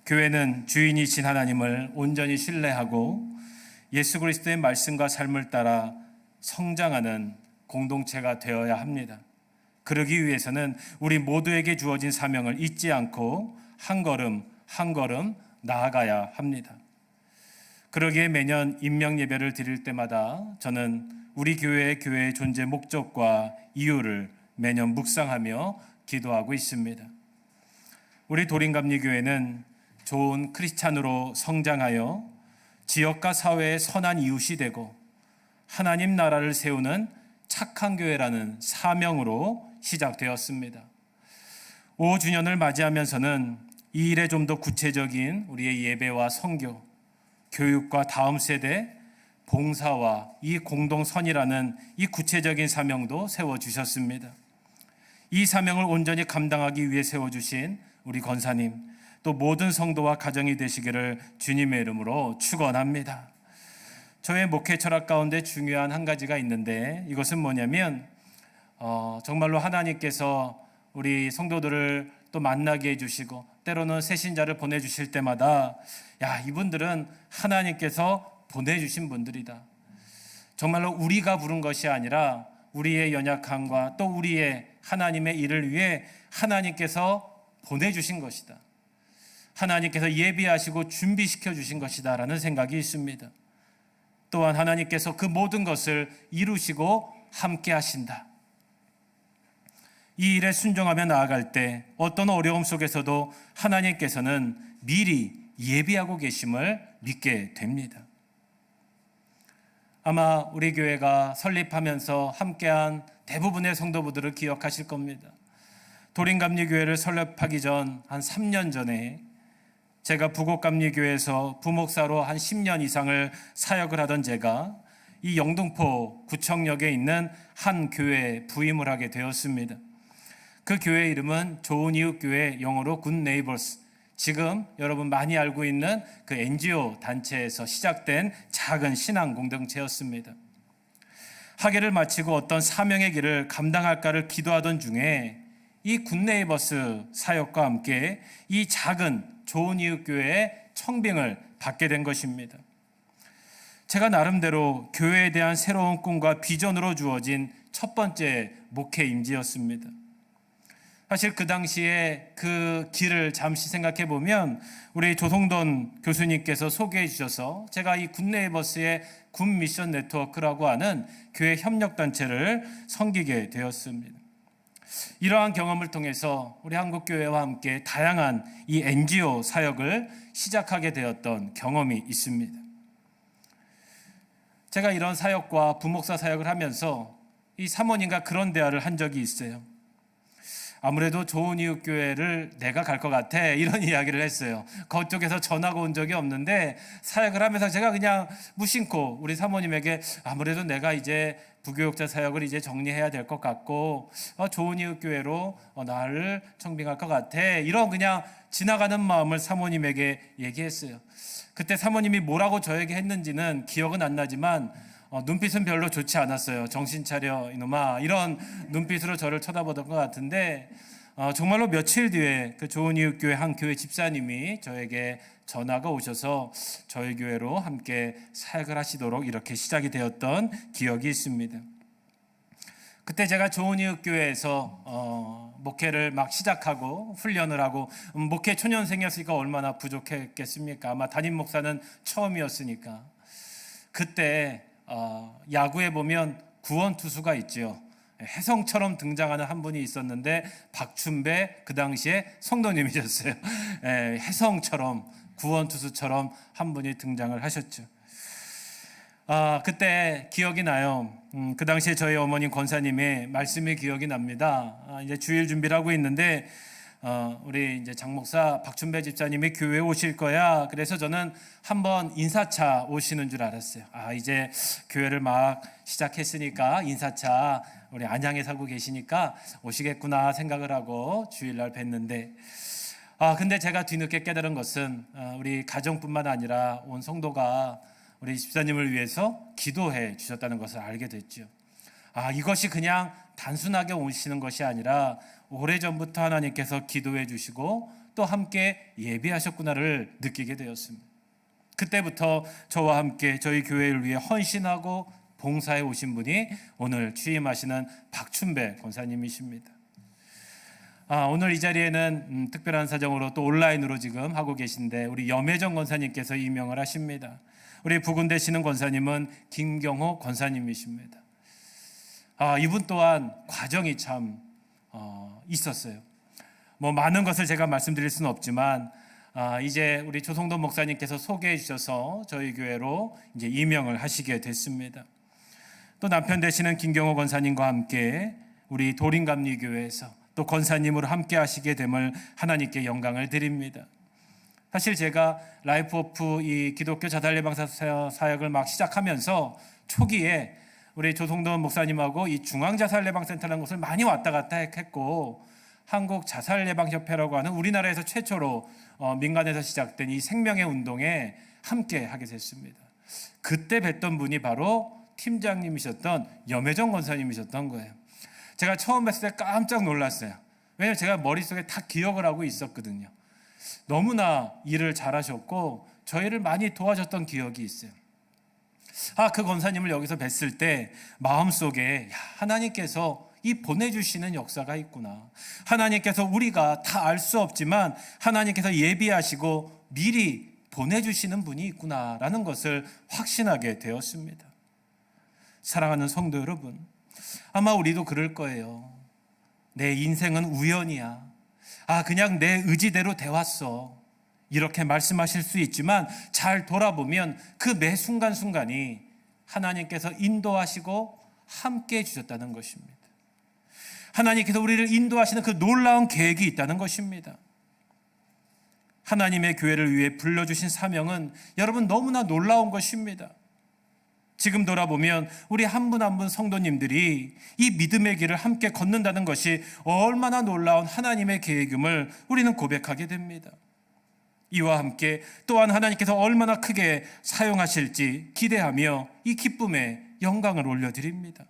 교회는 주인이신 하나님을 온전히 신뢰하고 예수 그리스도의 말씀과 삶을 따라 성장하는 공동체가 되어야 합니다. 그러기 위해서는 우리 모두에게 주어진 사명을 잊지 않고 한 걸음 한 걸음 나아가야 합니다. 그러기에 매년 임명 예배를 드릴 때마다 저는 우리 교회의 존재 목적과 이유를 매년 묵상하며 기도하고 있습니다. 우리 도림감리교회는 좋은 크리스찬으로 성장하여 지역과 사회의 선한 이웃이 되고 하나님 나라를 세우는 착한 교회라는 사명으로 시작되었습니다. 5주년을 맞이하면서는 이 일에 좀 더 구체적인 우리의 예배와 선교, 교육과 다음 세대, 봉사와 이 공동선이라는 이 구체적인 사명도 세워주셨습니다. 이 사명을 온전히 감당하기 위해 세워주신 우리 권사님, 또 모든 성도와 가정이 되시기를 주님의 이름으로 축원합니다. 저의 목회 철학 가운데 중요한 한 가지가 있는데 이것은 뭐냐면 정말로 하나님께서 우리 성도들을 또 만나게 해주시고 때로는 새신자를 보내주실 때마다 이분들은 하나님께서 보내주신 분들이다. 정말로 우리가 부른 것이 아니라 우리의 연약함과 또 우리의 하나님의 일을 위해 하나님께서 보내주신 것이다. 하나님께서 예비하시고 준비시켜 주신 것이다 라는 생각이 있습니다. 또한 하나님께서 그 모든 것을 이루시고 함께 하신다. 이 일에 순종하며 나아갈 때 어떤 어려움 속에서도 하나님께서는 미리 예비하고 계심을 믿게 됩니다. 아마 우리 교회가 설립하면서 함께한 대부분의 성도부들을 기억하실 겁니다. 도림감리교회를 설립하기 전 한 3년 전에 제가 부곡감리교회에서 부목사로 한 10년 이상을 사역을 하던 제가 이 영등포 구청역에 있는 한 교회에 부임을 하게 되었습니다. 그 교회 이름은 좋은 이웃 교회, 영어로 Good Neighbors. 지금 여러분 많이 알고 있는 그 NGO 단체에서 시작된 작은 신앙 공동체였습니다. 학예를 마치고 어떤 사명의 길을 감당할까를 기도하던 중에 이 굿네이버스 사역과 함께 이 작은 좋은 이웃 교회의 청빙을 받게 된 것입니다. 제가 나름대로 교회에 대한 새로운 꿈과 비전으로 주어진 첫 번째 목회 임지였습니다. 사실 그 당시에 그 길을 잠시 생각해 보면 우리 조성돈 교수님께서 소개해 주셔서 제가 이 굿네이버스의 굿 미션 네트워크라고 하는 교회 협력단체를 섬기게 되었습니다. 이러한 경험을 통해서 우리 한국교회와 함께 다양한 이 NGO 사역을 시작하게 되었던 경험이 있습니다. 제가 이런 사역과 부목사 사역을 하면서 이 사모님과 그런 대화를 한 적이 있어요. 아무래도 좋은 이웃 교회를 내가 갈 것 같아 이런 이야기를 했어요. 그쪽에서 전화가 온 적이 없는데 사역을 하면서 제가 그냥 무심코 우리 사모님에게 아무래도 내가 이제 부교육자 사역을 이제 정리해야 될 것 같고 좋은 이웃 교회로 나를 청빙할 것 같아 이런 그냥 지나가는 마음을 사모님에게 얘기했어요. 그때 사모님이 뭐라고 저에게 했는지는 기억은 안 나지만 눈빛은 별로 좋지 않았어요. 정신 차려 이놈아 이런 눈빛으로 저를 쳐다보던 것 같은데 정말로 며칠 뒤에 그 좋은 이웃 교회 한 교회 집사님이 저에게 전화가 오셔서 저희 교회로 함께 사역을 하시도록 이렇게 시작이 되었던 기억이 있습니다. 그때 제가 좋은 이웃 교회에서 목회를 막 시작하고 훈련을 하고 목회 초년생이었으니까 얼마나 부족했겠습니까? 아마 담임 목사는 처음이었으니까. 그때 야구에 보면 구원 투수가 있죠. 혜성처럼 등장하는 한 분이 있었는데 박춘배 그 당시에 성도님이셨어요. 혜성처럼 구원 투수처럼 한 분이 등장을 하셨죠. 그때 기억이 나요. 그 당시에 저희 어머님 권사님의 말씀이 기억이 납니다. 이제 주일 준비를 하고 있는데 우리 이제 장목사 박춘배 집사님이 교회에 오실 거야. 그래서 저는 한번 인사차 오시는 줄 알았어요. 이제 교회를 막 시작했으니까 인사차 우리 안양에 살고 계시니까 오시겠구나 생각을 하고 주일날 뵀는데 근데 제가 뒤늦게 깨달은 것은 우리 가정뿐만 아니라 온 성도가 우리 집사님을 위해서 기도해 주셨다는 것을 알게 됐죠. 이것이 그냥 단순하게 오시는 것이 아니라 오래전부터 하나님께서 기도해 주시고 또 함께 예비하셨구나를 느끼게 되었습니다. 그때부터 저와 함께 저희 교회를 위해 헌신하고 봉사해 오신 분이 오늘 취임하시는 박춘배 권사님이십니다. 오늘 이 자리에는 특별한 사정으로 또 온라인으로 지금 하고 계신데 우리 염혜정 권사님께서 임명을 하십니다. 우리 부군 되시는 권사님은 김경호 권사님이십니다. 이분 또한 과정이 참 있었어요. 많은 것을 제가 말씀드릴 수는 없지만 이제 우리 조성돈 목사님께서 소개해 주셔서 저희 교회로 이제 임명을 하시게 됐습니다. 또 남편 되시는 김경호 권사님과 함께 우리 도림감리교회에서 또 권사님으로 함께 하시게 됨을 하나님께 영광을 드립니다. 사실 제가 라이프 오프 이 기독교 자살예방사 사역을 막 시작하면서 초기에 우리 조성돈 목사님하고 이 중앙자살예방센터라는 곳을 많이 왔다 갔다 했고, 한국자살예방협회라고 하는 우리나라에서 최초로 민간에서 시작된 이 생명의 운동에 함께 하게 됐습니다. 그때 뵀던 분이 바로 팀장님이셨던 염혜정 권사님이셨던 거예요. 제가 처음 뵀을 때 깜짝 놀랐어요. 왜냐하면 제가 머릿속에 다 기억을 하고 있었거든요. 너무나 일을 잘하셨고 저희를 많이 도와줬던 기억이 있어요. 그 권사님을 여기서 뵀을 때 마음속에 하나님께서 이 보내주시는 역사가 있구나. 하나님께서 우리가 다 알 수 없지만 하나님께서 예비하시고 미리 보내주시는 분이 있구나라는 것을 확신하게 되었습니다. 사랑하는 성도 여러분, 아마 우리도 그럴 거예요. 내 인생은 우연이야. 그냥 내 의지대로 되왔어. 이렇게 말씀하실 수 있지만 잘 돌아보면 그 매 순간순간이 하나님께서 인도하시고 함께 해주셨다는 것입니다. 하나님께서 우리를 인도하시는 그 놀라운 계획이 있다는 것입니다. 하나님의 교회를 위해 불러주신 사명은 여러분 너무나 놀라운 것입니다. 지금 돌아보면 우리 한 분 한 분 성도님들이 이 믿음의 길을 함께 걷는다는 것이 얼마나 놀라운 하나님의 계획임을 우리는 고백하게 됩니다. 이와 함께 또한 하나님께서 얼마나 크게 사용하실지 기대하며 이 기쁨에 영광을 올려드립니다.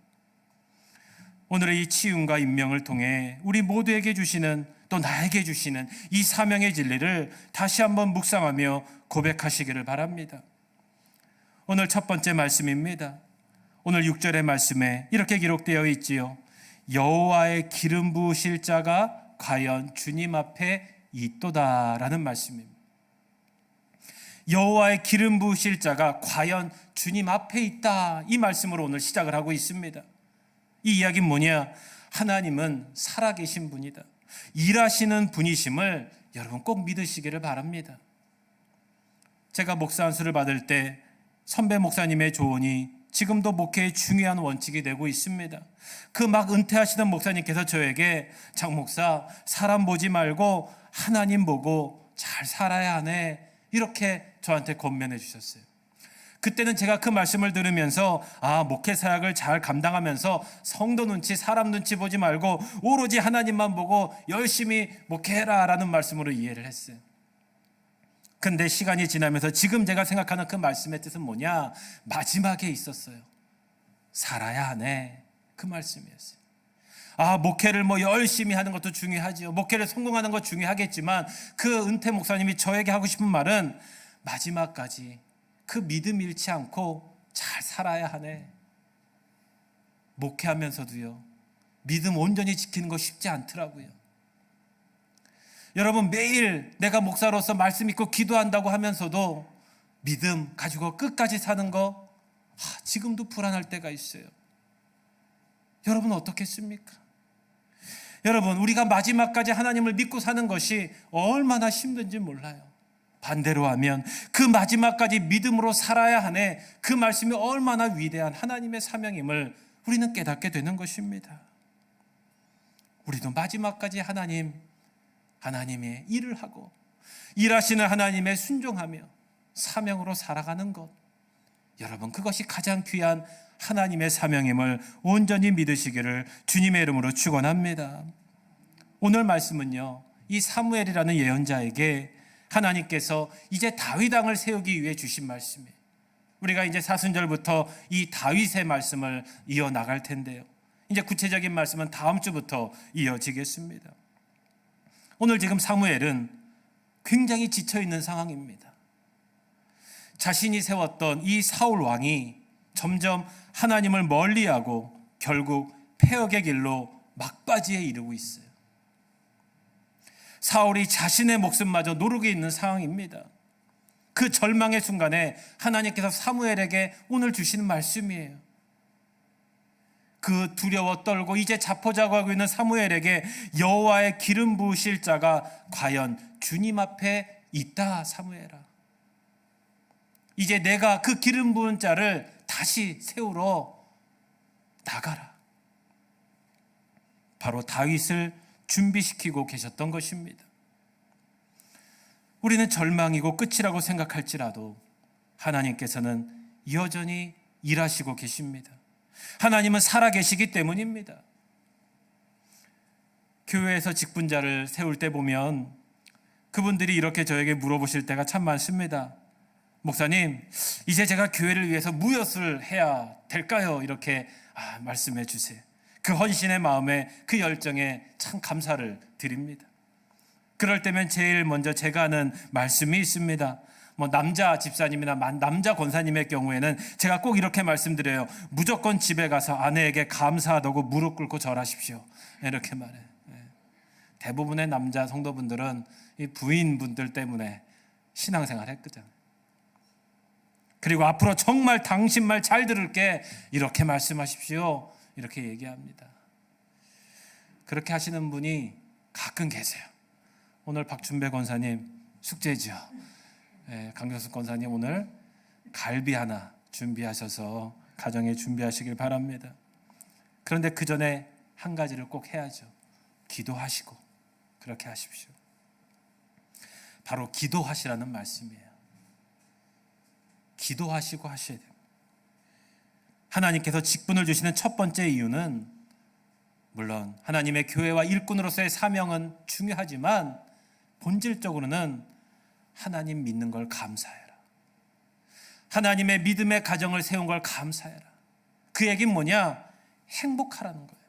오늘의 이 치윤과 임명을 통해 우리 모두에게 주시는, 또 나에게 주시는 이 사명의 진리를 다시 한번 묵상하며 고백하시기를 바랍니다. 오늘 첫 번째 말씀입니다. 오늘 6절의 말씀에 이렇게 기록되어 있지요. 여호와의 기름 부으실 자가 과연 주님 앞에 있도다라는 말씀입니다. 여호와의 기름 부으실 자가 과연 주님 앞에 있다, 이 말씀으로 오늘 시작을 하고 있습니다. 이 이야기는 뭐냐? 하나님은 살아계신 분이다, 일하시는 분이심을 여러분 꼭 믿으시기를 바랍니다. 제가 목사 안수를 받을 때 선배 목사님의 조언이 지금도 목회의 중요한 원칙이 되고 있습니다. 그 막 은퇴하시던 목사님께서 저에게 장 목사, 사람 보지 말고 하나님 보고 잘 살아야 하네, 이렇게 저한테 권면해 주셨어요. 그때는 제가 그 말씀을 들으면서 목회 사역을 잘 감당하면서 성도 눈치, 사람 눈치 보지 말고 오로지 하나님만 보고 열심히 목회해라 라는 말씀으로 이해를 했어요. 근데 시간이 지나면서 지금 제가 생각하는 그 말씀의 뜻은 뭐냐? 마지막에 있었어요. 살아야 하네, 그 말씀이었어요. 목회를 열심히 하는 것도 중요하지요. 목회를 성공하는 것 중요하겠지만 그 은퇴 목사님이 저에게 하고 싶은 말은 마지막까지 그 믿음 잃지 않고 잘 살아야 하네. 목회하면서도요, 믿음 온전히 지키는 거 쉽지 않더라고요. 여러분, 매일 내가 목사로서 말씀 읽고 기도한다고 하면서도 믿음 가지고 끝까지 사는 거 지금도 불안할 때가 있어요. 여러분 어떻겠습니까? 여러분, 우리가 마지막까지 하나님을 믿고 사는 것이 얼마나 힘든지 몰라요. 반대로 하면 그 마지막까지 믿음으로 살아야 하네, 그 말씀이 얼마나 위대한 하나님의 사명임을 우리는 깨닫게 되는 것입니다. 우리도 마지막까지 하나님의 일을 하고 일하시는 하나님의 순종하며 사명으로 살아가는 것, 여러분 그것이 가장 귀한 하나님의 사명임을 온전히 믿으시기를 주님의 이름으로 축원합니다. 오늘 말씀은요, 이 사무엘이라는 예언자에게 하나님께서 이제 다윗 왕을 세우기 위해 주신 말씀이에요. 우리가 이제 사순절부터 이 다윗의 말씀을 이어나갈 텐데요, 이제 구체적인 말씀은 다음 주부터 이어지겠습니다. 오늘 지금 사무엘은 굉장히 지쳐 있는 상황입니다. 자신이 세웠던 이 사울 왕이 점점 하나님을 멀리하고 결국 폐역의 길로 막바지에 이르고 있어요. 사울이 자신의 목숨마저 노르게 있는 상황입니다. 그 절망의 순간에 하나님께서 사무엘에게 오늘 주시는 말씀이에요. 그 두려워 떨고 이제 자포자기하고 있는 사무엘에게 여호와의 기름 부으실 자가 과연 주님 앞에 있다. 사무엘아, 이제 내가 그 기름 부은 자를 다시 세우러 나가라. 바로 다윗을 준비시키고 계셨던 것입니다. 우리는 절망이고 끝이라고 생각할지라도 하나님께서는 여전히 일하시고 계십니다. 하나님은 살아계시기 때문입니다. 교회에서 직분자를 세울 때 보면 그분들이 이렇게 저에게 물어보실 때가 참 많습니다. 목사님, 이제 제가 교회를 위해서 무엇을 해야 될까요? 이렇게 말씀해 주세요. 그 헌신의 마음에, 그 열정에 참 감사를 드립니다. 그럴 때면 제일 먼저 제가 하는 말씀이 있습니다. 남자 집사님이나 남자 권사님의 경우에는 제가 꼭 이렇게 말씀드려요. 무조건 집에 가서 아내에게 감사하다고 무릎 꿇고 절하십시오. 이렇게 말해요. 대부분의 남자 성도분들은 이 부인분들 때문에 신앙생활 했거든요. 그리고 앞으로 정말 당신 말 잘 들을게, 이렇게 말씀하십시오. 이렇게 얘기합니다. 그렇게 하시는 분이 가끔 계세요. 오늘 박준배 권사님 숙제죠. 강경숙 권사님 오늘 갈비 하나 준비하셔서 가정에 준비하시길 바랍니다. 그런데 그 전에 한 가지를 꼭 해야죠. 기도하시고 그렇게 하십시오. 바로 기도하시라는 말씀이에요. 기도하시고 하셔야 돼요. 하나님께서 직분을 주시는 첫 번째 이유는 물론 하나님의 교회와 일꾼으로서의 사명은 중요하지만 본질적으로는 하나님 믿는 걸 감사해라. 하나님의 믿음의 가정을 세운 걸 감사해라. 그 얘기는 뭐냐? 행복하라는 거예요.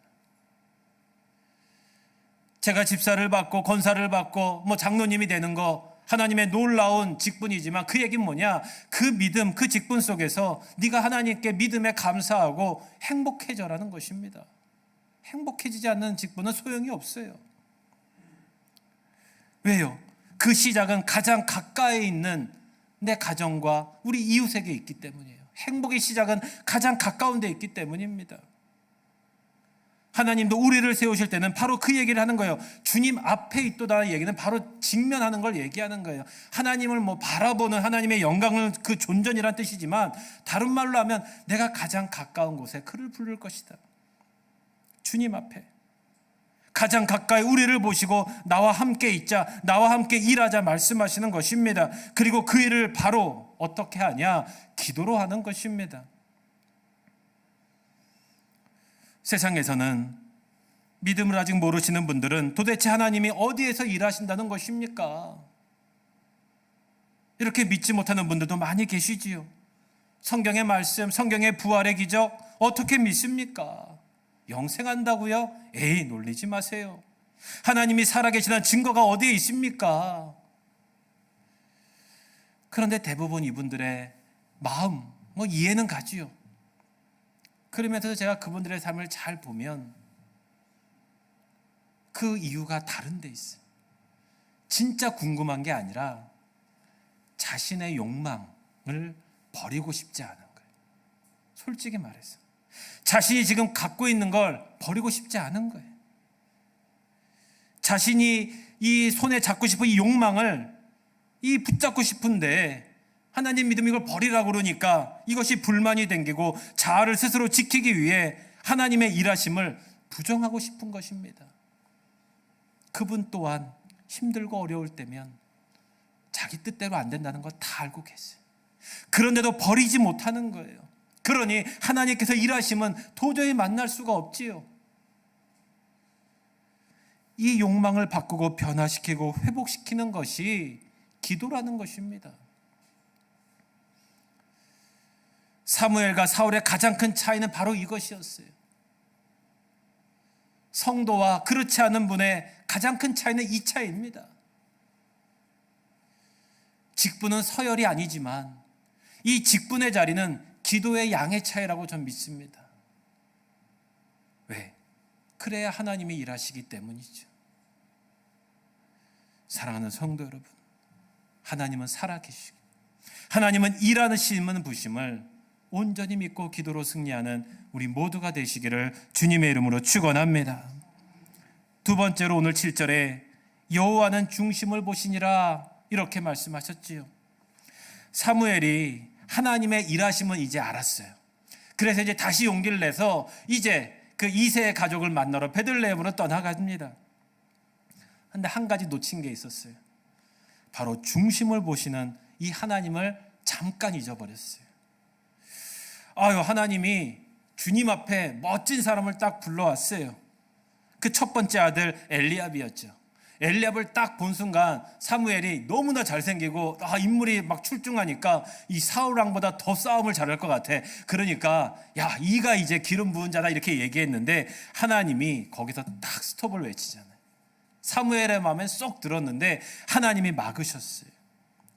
제가 집사를 받고 권사를 받고 장로님이 되는 거 하나님의 놀라운 직분이지만 그 얘기는 뭐냐? 그 믿음, 그 직분 속에서 네가 하나님께 믿음에 감사하고 행복해져라는 것입니다. 행복해지지 않는 직분은 소용이 없어요. 왜요? 그 시작은 가장 가까이 있는 내 가정과 우리 이웃에게 있기 때문이에요. 행복의 시작은 가장 가까운 데 있기 때문입니다. 하나님도 우리를 세우실 때는 바로 그 얘기를 하는 거예요. 주님 앞에 있도다는 얘기는 바로 직면하는 걸 얘기하는 거예요. 하나님을 바라보는 하나님의 영광을 그 존전이란 뜻이지만 다른 말로 하면 내가 가장 가까운 곳에 그를 부를 것이다. 주님 앞에 가장 가까이 우리를 보시고 나와 함께 있자, 나와 함께 일하자 말씀하시는 것입니다. 그리고 그 일을 바로 어떻게 하냐? 기도로 하는 것입니다. 세상에서는 믿음을 아직 모르시는 분들은 도대체 하나님이 어디에서 일하신다는 것입니까? 이렇게 믿지 못하는 분들도 많이 계시지요. 성경의 말씀, 성경의 부활의 기적 어떻게 믿습니까? 영생한다고요? 에이, 놀리지 마세요. 하나님이 살아계시다는 증거가 어디에 있습니까? 그런데 대부분 이분들의 마음, 이해는 가지요. 그러면서 제가 그분들의 삶을 잘 보면 그 이유가 다른 데 있어요. 진짜 궁금한 게 아니라 자신의 욕망을 버리고 싶지 않은 거예요. 솔직히 말해서 자신이 지금 갖고 있는 걸 버리고 싶지 않은 거예요. 자신이 이 손에 잡고 싶은 이 욕망을 붙잡고 싶은데 하나님 믿음 이걸 버리라고 그러니까 이것이 불만이 생기고 자아를 스스로 지키기 위해 하나님의 일하심을 부정하고 싶은 것입니다. 그분 또한 힘들고 어려울 때면 자기 뜻대로 안 된다는 걸 다 알고 계세요. 그런데도 버리지 못하는 거예요. 그러니 하나님께서 일하심은 도저히 만날 수가 없지요. 이 욕망을 바꾸고 변화시키고 회복시키는 것이 기도라는 것입니다. 사무엘과 사울의 가장 큰 차이는 바로 이것이었어요. 성도와 그렇지 않은 분의 가장 큰 차이는 이 차이입니다. 직분은 서열이 아니지만 이 직분의 자리는 기도의 양의 차이라고 전 믿습니다. 왜? 그래야 하나님이 일하시기 때문이죠. 사랑하는 성도 여러분, 하나님은 살아계시고 하나님은 일하시는 부심을 온전히 믿고 기도로 승리하는 우리 모두가 되시기를 주님의 이름으로 축원합니다. 두 번째로 오늘 7절에 여호와는 중심을 보시니라 이렇게 말씀하셨지요. 사무엘이 하나님의 일하심은 이제 알았어요. 그래서 이제 다시 용기를 내서 이제 그 이새의 가족을 만나러 베들레헴으로 떠나갑니다. 그런데 한 가지 놓친 게 있었어요. 바로 중심을 보시는 이 하나님을 잠깐 잊어버렸어요. 하나님이 주님 앞에 멋진 사람을 딱 불러왔어요. 그 첫 번째 아들 엘리압이었죠. 엘리압을 딱 본 순간 사무엘이 너무나 잘생기고 인물이 막 출중하니까 이 사울 왕보다 더 싸움을 잘할 것 같아. 그러니까 야, 이가 이제 기름 부은 자다 이렇게 얘기했는데 하나님이 거기서 딱 스톱을 외치잖아요. 사무엘의 마음에 쏙 들었는데 하나님이 막으셨어요.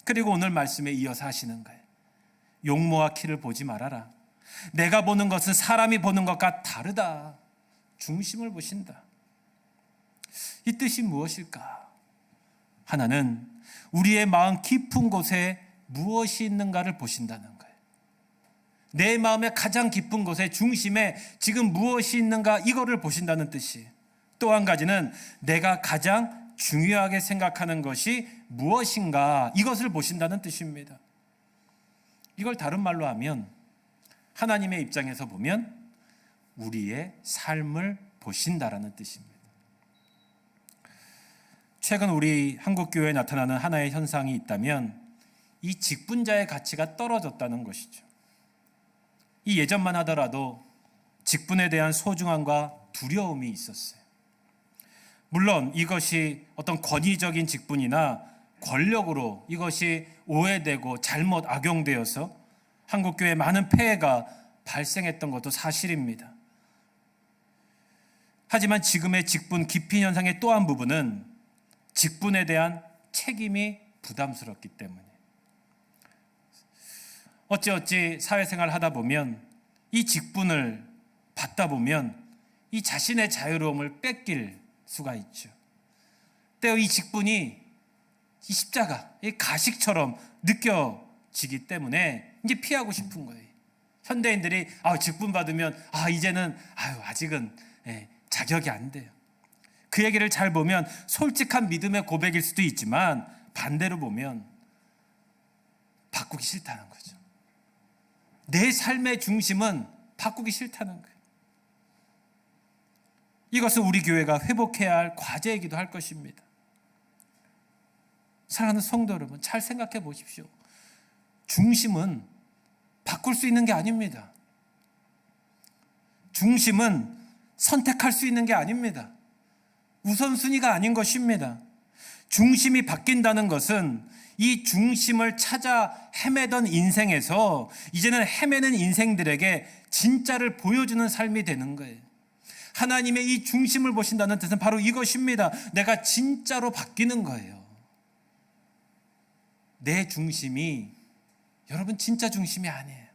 그리고 오늘 말씀에 이어서 하시는 거예요. 용모와 키를 보지 말아라. 내가 보는 것은 사람이 보는 것과 다르다. 중심을 보신다. 이 뜻이 무엇일까? 하나는 우리의 마음 깊은 곳에 무엇이 있는가를 보신다는 거예요. 내 마음의 가장 깊은 곳에 중심에 지금 무엇이 있는가 이거를 보신다는 뜻이에요. 또 한 가지는 내가 가장 중요하게 생각하는 것이 무엇인가 이것을 보신다는 뜻입니다. 이걸 다른 말로 하면 하나님의 입장에서 보면 우리의 삶을 보신다라는 뜻입니다. 최근 우리 한국교회에 나타나는 하나의 현상이 있다면 이 직분자의 가치가 떨어졌다는 것이죠. 이 예전만 하더라도 직분에 대한 소중함과 두려움이 있었어요. 물론 이것이 어떤 권위적인 직분이나 권력으로 이것이 오해되고 잘못 악용되어서 한국교회에 많은 폐해가 발생했던 것도 사실입니다. 하지만 지금의 직분 기피 현상의 또 한 부분은 직분에 대한 책임이 부담스럽기 때문이에요. 어찌어찌 사회생활을 하다 보면 이 직분을 받다 보면 이 자신의 자유로움을 뺏길 수가 있죠. 때로 이 직분이 이 십자가, 이 가식처럼 느껴지기 때문에 이제 피하고 싶은 거예요. 현대인들이 직분 받으면 이제는 아직은 자격이 안 돼요. 그 얘기를 잘 보면 솔직한 믿음의 고백일 수도 있지만 반대로 보면 바꾸기 싫다는 거죠. 내 삶의 중심은 바꾸기 싫다는 거예요. 이것은 우리 교회가 회복해야 할 과제이기도 할 것입니다. 사랑하는 성도 여러분, 잘 생각해 보십시오. 중심은 바꿀 수 있는 게 아닙니다. 중심은 선택할 수 있는 게 아닙니다. 우선순위가 아닌 것입니다. 중심이 바뀐다는 것은 이 중심을 찾아 헤매던 인생에서 이제는 헤매는 인생들에게 진짜를 보여주는 삶이 되는 거예요. 하나님의 이 중심을 보신다는 뜻은 바로 이것입니다. 내가 진짜로 바뀌는 거예요. 내 중심이 여러분 진짜 중심이 아니에요.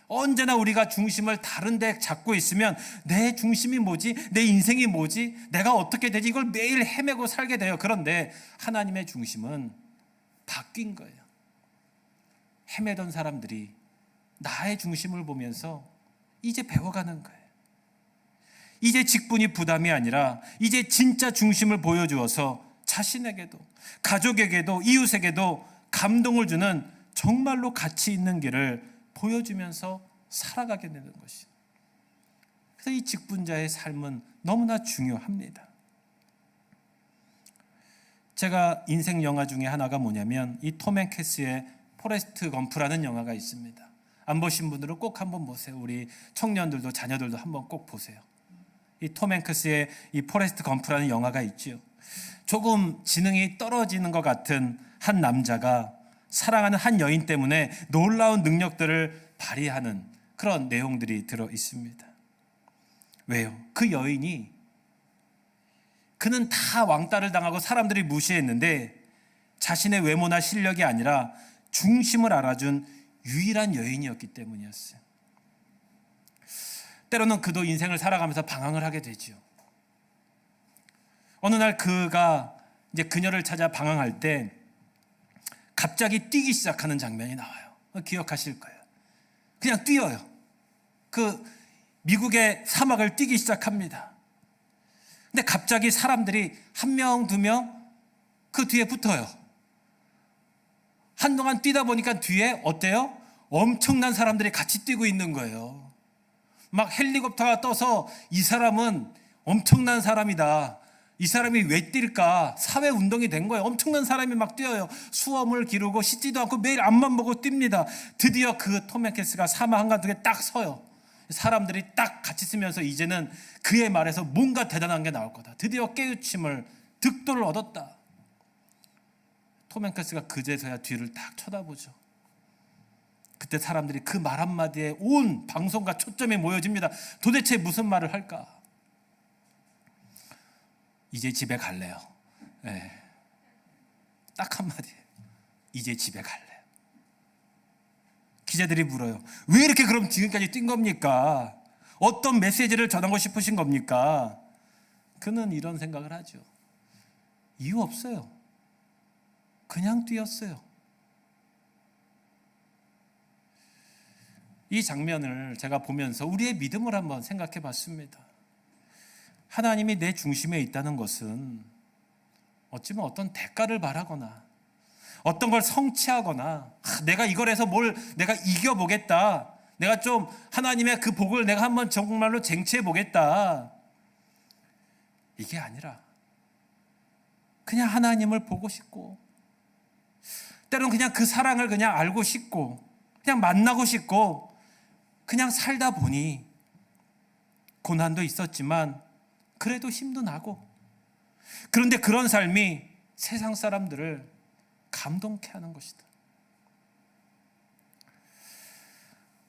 언제나 우리가 중심을 다른 데 잡고 있으면 내 중심이 뭐지? 내 인생이 뭐지? 내가 어떻게 되지? 이걸 매일 헤매고 살게 돼요. 그런데 하나님의 중심은 바뀐 거예요. 헤매던 사람들이 나의 중심을 보면서 이제 배워가는 거예요. 이제 직분이 부담이 아니라 이제 진짜 중심을 보여주어서 자신에게도 가족에게도 이웃에게도 감동을 주는 정말로 가치 있는 길을 보여주면서 살아가게 되는 것이죠. 그래서 이 직분자의 삶은 너무나 중요합니다. 제가 인생 영화 중에 하나가 뭐냐면 이 톰 행크스의 포레스트 검프라는 영화가 있습니다. 안 보신 분들은 꼭 한번 보세요. 우리 청년들도 자녀들도 한번 꼭 보세요. 이 톰 행크스의 이 포레스트 검프라는 영화가 있죠. 조금 지능이 떨어지는 것 같은 한 남자가 사랑하는 한 여인 때문에 놀라운 능력들을 발휘하는 그런 내용들이 들어 있습니다. 왜요? 그 여인이 그는 다 왕따를 당하고 사람들이 무시했는데 자신의 외모나 실력이 아니라 중심을 알아준 유일한 여인이었기 때문이었어요. 때로는 그도 인생을 살아가면서 방황을 하게 되죠. 어느 날 그가 이제 그녀를 찾아 방황할 때 갑자기 뛰기 시작하는 장면이 나와요. 기억하실 거예요. 그냥 뛰어요. 그 미국의 사막을 뛰기 시작합니다. 근데 갑자기 사람들이 한 명, 두 명 그 뒤에 붙어요. 한동안 뛰다 보니까 뒤에 어때요? 엄청난 사람들이 같이 뛰고 있는 거예요. 막 헬리콥터가 떠서 이 사람은 엄청난 사람이다. 이 사람이 왜 뛸까? 사회운동이 된 거예요. 엄청난 사람이 막 뛰어요. 수험을 기르고 씻지도 않고 매일 앞만 보고 뜁니다. 드디어 그 톰 행크스가 사막 한가운데 딱 서요. 사람들이 딱 같이 쓰면서 이제는 그의 말에서 뭔가 대단한 게 나올 거다. 드디어 깨우침을, 득도를 얻었다. 톰 행크스가 그제서야 뒤를 딱 쳐다보죠. 그때 사람들이 그 말 한마디에 온 방송과 초점이 모여집니다. 도대체 무슨 말을 할까? 이제 집에 갈래요. 네. 딱 한마디. 이제 집에 갈래요. 기자들이 물어요. 왜 이렇게 그럼 지금까지 뛴 겁니까? 어떤 메시지를 전하고 싶으신 겁니까? 그는 이런 생각을 하죠. 이유 없어요. 그냥 뛰었어요. 이 장면을 제가 보면서 우리의 믿음을 한번 생각해 봤습니다. 하나님이 내 중심에 있다는 것은 어쩌면 어떤 대가를 바라거나 어떤 걸 성취하거나 내가 이걸 해서 뭘 내가 이겨보겠다. 내가 좀 하나님의 그 복을 내가 한번 정말로 쟁취해 보겠다. 이게 아니라 그냥 하나님을 보고 싶고 때로는 그냥 그 사랑을 그냥 알고 싶고 그냥 만나고 싶고 그냥 살다 보니 고난도 있었지만 그래도 힘도 나고 그런데 그런 삶이 세상 사람들을 감동케 하는 것이다.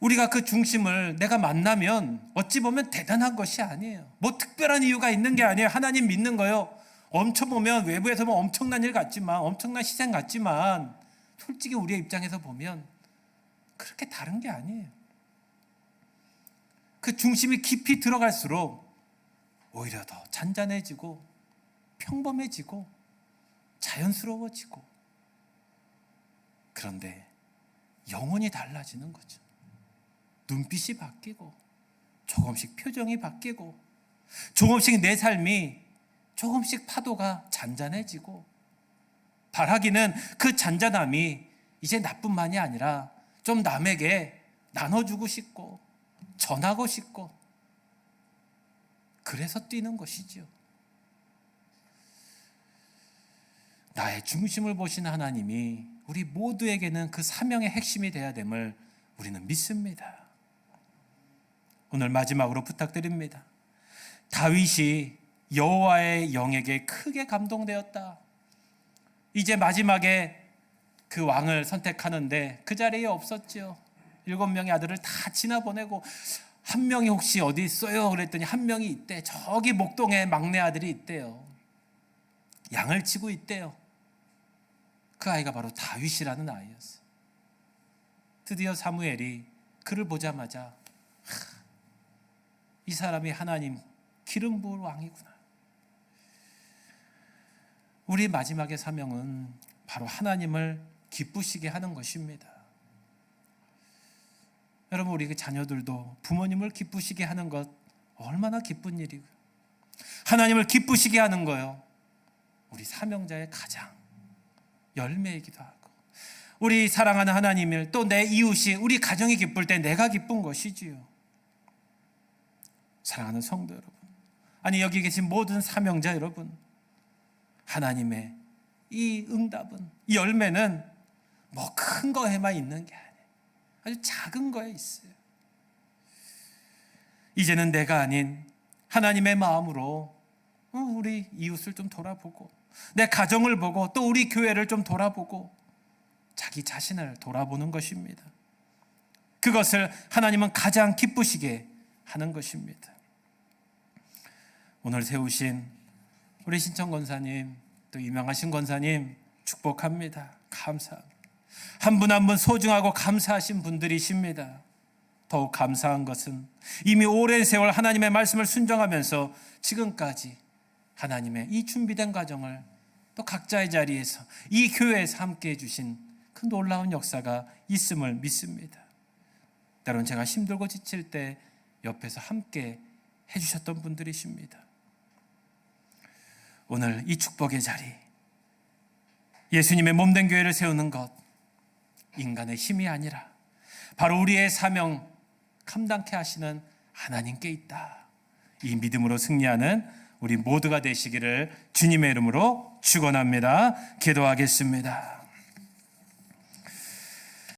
우리가 그 중심을 내가 만나면 어찌 보면 대단한 것이 아니에요. 뭐 특별한 이유가 있는 게 아니에요. 하나님 믿는 거요. 엄청 보면 외부에서 보면 엄청난 일 같지만 엄청난 희생 같지만 솔직히 우리의 입장에서 보면 그렇게 다른 게 아니에요. 그 중심이 깊이 들어갈수록 오히려 더 잔잔해지고 평범해지고 자연스러워지고 그런데 영혼이 달라지는 거죠. 눈빛이 바뀌고 조금씩 표정이 바뀌고 조금씩 내 삶이 조금씩 파도가 잔잔해지고 바라기는 그 잔잔함이 이제 나뿐만이 아니라 좀 남에게 나눠주고 싶고 전하고 싶고 그래서 뛰는 것이죠. 나의 중심을 보시는 하나님이 우리 모두에게는 그 사명의 핵심이 되어야 됨을 우리는 믿습니다. 오늘 마지막으로 부탁드립니다. 다윗이 여호와의 영에게 크게 감동되었다. 이제 마지막에 그 왕을 선택하는데 그 자리에 없었죠. 7명의 아들을 다 지나보내고 한 명이 혹시 어디 있어요? 그랬더니 한 명이 있대. 저기 목동에 막내 아들이 있대요. 양을 치고 있대요. 그 아이가 바로 다윗이라는 아이였어요. 드디어 사무엘이 그를 보자마자 이 사람이 하나님 기름 부을 왕이구나. 우리 마지막의 사명은 바로 하나님을 기쁘시게 하는 것입니다. 여러분 우리 그 자녀들도 부모님을 기쁘시게 하는 것 얼마나 기쁜 일이고 하나님을 기쁘시게 하는 거요. 우리 사명자의 가장 열매이기도 하고 우리 사랑하는 하나님을 또 내 이웃이 우리 가정이 기쁠 때 내가 기쁜 것이지요. 사랑하는 성도 여러분, 아니 여기 계신 모든 사명자 여러분, 하나님의 이 응답은 이 열매는 뭐 큰 거에만 있는 게 아니에요. 아주 작은 거에 있어요. 이제는 내가 아닌 하나님의 마음으로 우리 이웃을 좀 돌아보고 내 가정을 보고 또 우리 교회를 좀 돌아보고 자기 자신을 돌아보는 것입니다. 그것을 하나님은 가장 기쁘시게 하는 것입니다. 오늘 세우신 우리 신청 권사님 또 유명하신 권사님 축복합니다. 감사합니다. 한 분 한 분 소중하고 감사하신 분들이십니다. 더욱 감사한 것은 이미 오랜 세월 하나님의 말씀을 순종하면서 지금까지 하나님의 이 준비된 과정을 또 각자의 자리에서 이 교회에서 함께해 주신 그 놀라운 역사가 있음을 믿습니다. 때론 제가 힘들고 지칠 때 옆에서 함께 해주셨던 분들이십니다. 오늘 이 축복의 자리, 예수님의 몸된 교회를 세우는 것, 인간의 힘이 아니라 바로 우리의 사명 감당케 하시는 하나님께 있다. 이 믿음으로 승리하는 우리 모두가 되시기를 주님의 이름으로 축원합니다. 기도하겠습니다.